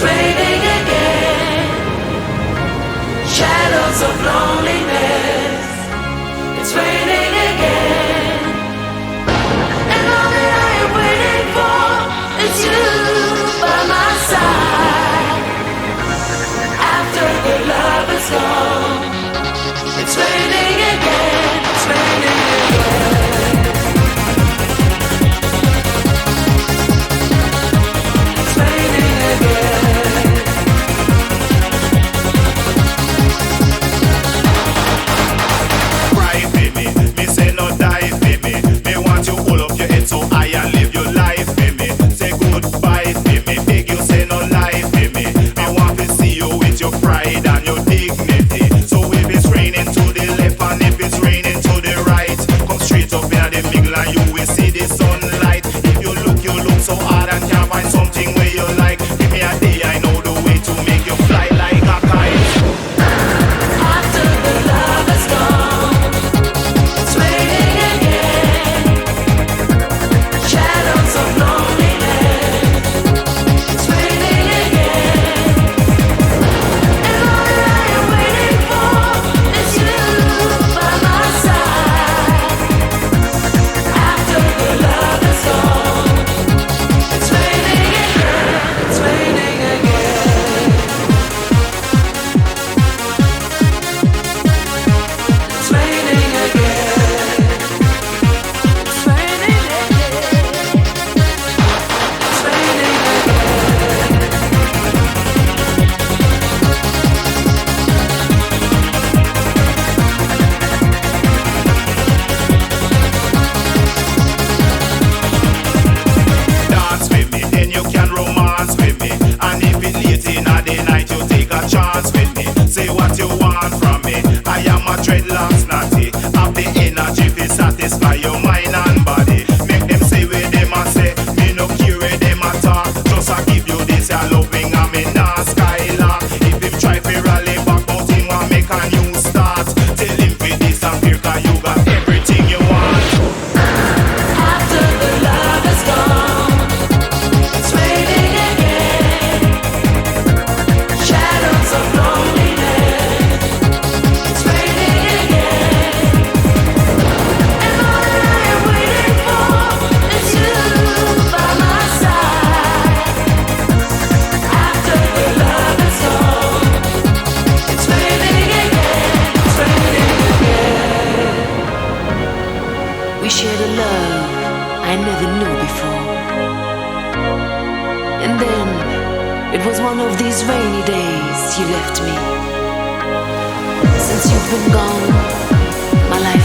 raining again. Shadows of loneliness. It's raining again. And all that I am waiting for is you by my side. After the love is gone, it's raining again. It's raining again. It's raining again. Cry for me say no die for me. Me want you hold up your head so high and live your life for me. Say goodbye for me, beg you say no lie for me. I want to see you with your pride and your dignity. So if it's raining to the left and if it's raining to the right, come straight up in the middle and you will see the sunlight. If you look so hard and can't find something where you like, give me a day, I know the way to make you fly like a kite. After the love is gone, it's raining again. Shadows of loneliness. It's raining again. And all that I am waiting for is you by my side. After the love is gone, it's raining again. It's raining again. It's raining again. It's raining again. It's raining again. Dance with me, then you can romance with me. And if it late in the night, you take a chance with me. Say what you want from me. I am a dreadlocks natty. Have the energy to satisfy your mind and body. Make them say where them a say. Me no care where them a talk. Just a give you this a loving and me nah skylark. If him try to rally back, but him want make a new start. Tell him for disappear 'cause you got everything you want. After the love is gone, it's raining again. Shadows of loneliness. It's raining again. And all that I am waiting for is you by my side. After the love is gone, it's raining again. It's raining again. We shared a love I never knew before. And then it was one of these rainy days you left me. Since you've been gone, my life